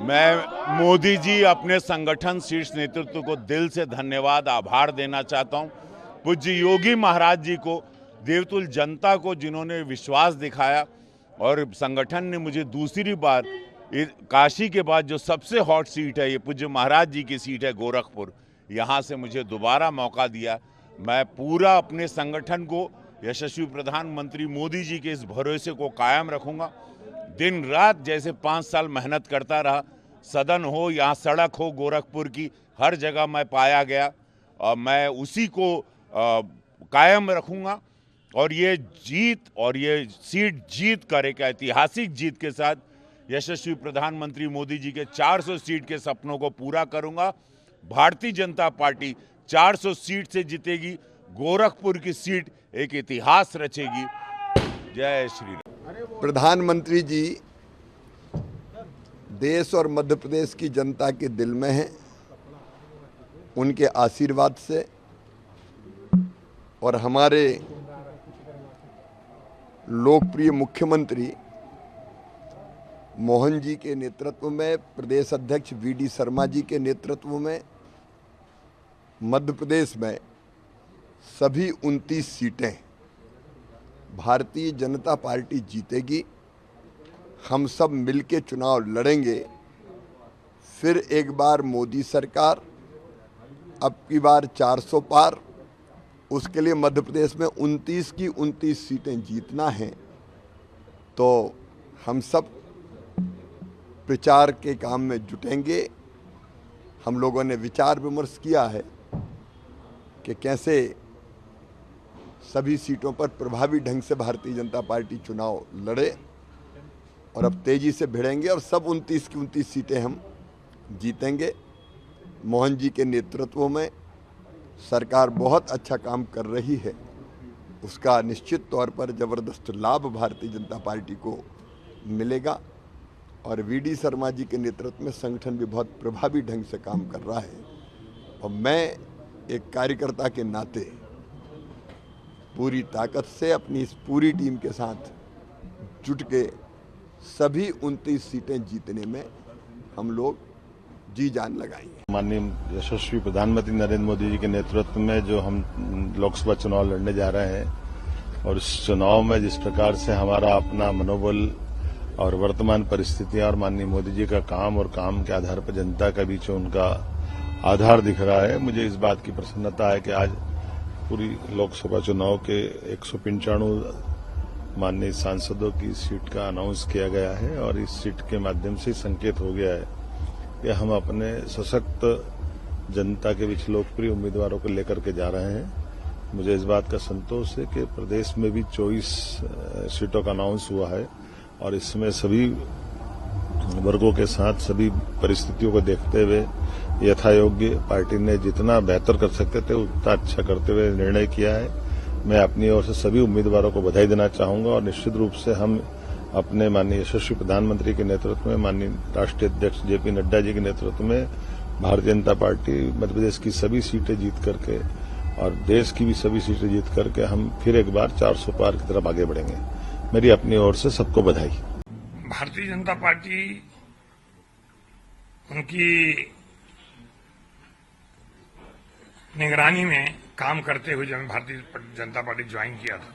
मैं मोदी जी अपने संगठन शीर्ष नेतृत्व को दिल से धन्यवाद आभार देना चाहता हूं। पूज्य योगी महाराज जी को, देवतुल जनता को जिन्होंने विश्वास दिखाया और संगठन ने मुझे दूसरी बार काशी के बाद जो सबसे हॉट सीट है, ये पूज्य महाराज जी की सीट है गोरखपुर, यहाँ से मुझे दोबारा मौका दिया। मैं पूरा अपने संगठन को यशस्वी प्रधानमंत्री मोदी जी के इस भरोसे को कायम रखूंगा। दिन रात जैसे 5 साल मेहनत करता रहा, सदन हो, यहाँ सड़क हो, गोरखपुर की हर जगह मैं पाया गया और मैं उसी को कायम रखूंगा। और ये जीत और ये सीट जीत कर एक ऐतिहासिक जीत के साथ यशस्वी प्रधानमंत्री मोदी जी के 400 सीट के सपनों को पूरा करूंगा। भारतीय जनता पार्टी 400 सीट से जीतेगी, गोरखपुर की सीट एक इतिहास रचेगी। जय श्री राम। प्रधानमंत्री जी देश और मध्य प्रदेश की जनता के दिल में हैं। उनके आशीर्वाद से और हमारे लोकप्रिय मुख्यमंत्री मोहन जी के नेतृत्व में, प्रदेश अध्यक्ष वीडी शर्मा जी के नेतृत्व में मध्य प्रदेश में सभी 29 सीटें भारतीय जनता पार्टी जीतेगी। हम सब मिलके चुनाव लड़ेंगे। फिर एक बार मोदी सरकार, अब की बार 400 पार। उसके लिए मध्य प्रदेश में 29 की 29 सीटें जीतना है। तो हम सब प्रचार के काम में जुटेंगे। हम लोगों ने विचार विमर्श किया है कि कैसे सभी सीटों पर प्रभावी ढंग से भारतीय जनता पार्टी चुनाव लड़े, और अब तेजी से भिड़ेंगे और सब 29 की 29 सीटें हम जीतेंगे। मोहन जी के नेतृत्व में सरकार बहुत अच्छा काम कर रही है। उसका निश्चित तौर पर ज़बरदस्त लाभ भारतीय जनता पार्टी को मिलेगा। और वीडी शर्मा जी के नेतृत्व में संगठन भी बहुत प्रभावी ढंग से काम कर रहा है। और मैं एक कार्यकर्ता के नाते पूरी ताकत से अपनी इस पूरी टीम के साथ जुट के सभी 29 सीटें जीतने में हम लोग जी जान लगाएंगे। माननीय यशस्वी प्रधानमंत्री नरेंद्र मोदी जी के नेतृत्व में जो हम लोकसभा चुनाव लड़ने जा रहे हैं, और इस चुनाव में जिस प्रकार से हमारा अपना मनोबल और वर्तमान परिस्थितियां और माननीय मोदी जी का काम और काम के आधार पर जनता के बीच उनका आधार दिख रहा है, मुझे इस बात की प्रसन्नता है कि आज पूरी लोकसभा चुनाव के 195 माननीय सांसदों की सीट का अनाउंस किया गया है। और इस सीट के माध्यम से संकेत हो गया है कि हम अपने सशक्त जनता के बीच लोकप्रिय उम्मीदवारों को लेकर के जा रहे हैं। मुझे इस बात का संतोष है कि प्रदेश में भी 24 सीटों का अनाउंस हुआ है, और इसमें सभी वर्गों के साथ सभी परिस्थितियों को देखते हुए यथायोग्य पार्टी ने जितना बेहतर कर सकते थे उतना अच्छा करते हुए निर्णय किया है। मैं अपनी ओर से सभी उम्मीदवारों को बधाई देना चाहूंगा, और निश्चित रूप से हम अपने माननीय यशस्वी प्रधानमंत्री के नेतृत्व में, माननीय राष्ट्रीय अध्यक्ष जेपी नड्डा जी के नेतृत्व में भारतीय जनता पार्टी मध्य प्रदेश की सभी सीटें जीत करके और देश की भी सभी सीटें जीत करके हम फिर एक बार 400 पार की तरफ आगे बढ़ेंगे। मेरी अपनी ओर से सबको बधाई। भारतीय जनता पार्टी उनकी निगरानी में काम करते हुए जब मैं भारतीय जनता पार्टी ज्वाइन किया था,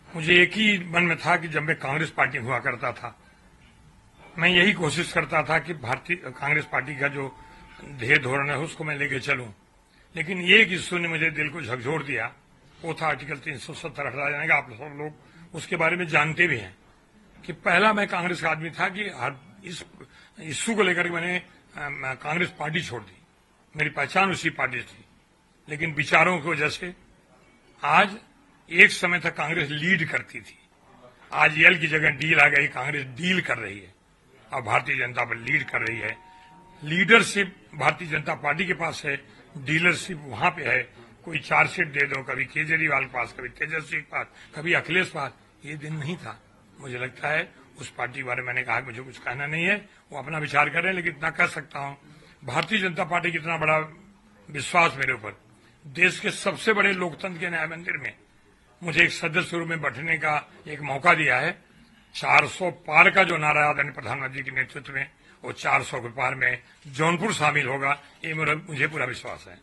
मुझे एक ही मन में था कि जब मैं कांग्रेस पार्टी हुआ करता था, मैं यही कोशिश करता था कि भारतीय कांग्रेस पार्टी का जो ध्येय धोरण है उसको मैं लेके चलूं। लेकिन एक इश्यू ने मुझे दिल को झकझोर दिया, वो था आर्टिकल 370 हटा जाने का। आप सब लोग उसके बारे में जानते भी हैं कि पहला मैं कांग्रेस का आदमी था कि इस इश्यू को लेकर मैंने कांग्रेस पार्टी छोड़ दी। मेरी पहचान उसी पार्टी थी, लेकिन विचारों की वजह से आज एक समय तक कांग्रेस लीड करती थी, आज एल की जगह डील आ गई, कांग्रेस डील कर रही है और भारतीय जनता पर लीड कर रही है। लीडरशिप भारतीय जनता पार्टी के पास है, डीलरशिप वहां पे है। कोई चार्जशीट दे दो, कभी केजरीवाल के पास, कभी तेजस्वी के पास, कभी अखिलेश पास, ये दिन नहीं था। मुझे लगता है उस पार्टी के बारे में मैंने कहा कि मुझे कुछ कहना नहीं है, वो अपना विचार कर रहे हैं, लेकिन इतना कह सकता हूं भारतीय जनता पार्टी की इतना बड़ा विश्वास मेरे ऊपर, देश के सबसे बड़े लोकतंत्र के न्याय मंदिर में मुझे एक सदस्य रूप में बैठने का एक मौका दिया है। 400 पार का जो नारा आदरणीय प्रधानमंत्री के नेतृत्व में वो 400 के पार में जौनपुर शामिल होगा, ये मुझे पूरा विश्वास है।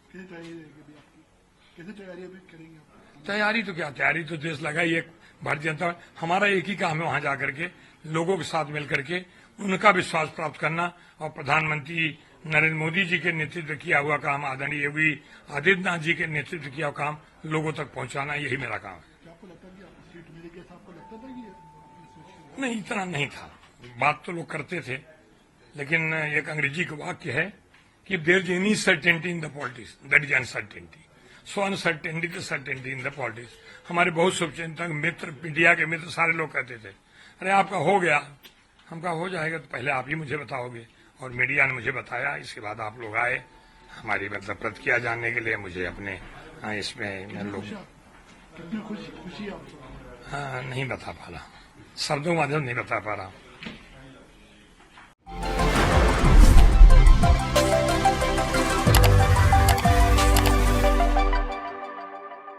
कैसे तैयारी अभी करेंगे आप? तैयारी तो क्या, तैयारी तो देश लगा ही, एक भारतीय जनता, हमारा एक ही काम है वहां जाकर के लोगों के साथ मिलकर के उनका विश्वास प्राप्त करना और प्रधानमंत्री नरेंद्र मोदी जी के नेतृत्व किया हुआ काम, आदरणीय योगी आदित्यनाथ जी के नेतृत्व किया हुआ काम लोगों तक पहुंचाना, यही मेरा काम है। क्या आपको लगता है कि आपको सीट मिलेगी, ऐसा आपको लगता था कि ये सोच के? नहीं, इतना नहीं था, बात तो लोग करते थे, लेकिन एक अंग्रेजी का वाक्य है कि there is any certainty in the politics that is uncertainty, so uncertainty the certainty in the politics. हमारे बहुत शुभचिंतक मित्र, मीडिया के मित्र सारे लोग कहते थे अरे आपका हो गया, हम कहा हो जाएगा तो पहले आप ही मुझे बताओगे, और मीडिया ने मुझे बताया, इसके बाद आप लोग आए हमारी मतलब प्रतिक्रिया जानने के लिए, मुझे अपने इसमें लोग कितनी खुशी आपको? नहीं बता पा रहा, शब्दों के माध्यम नहीं बता पा रहा।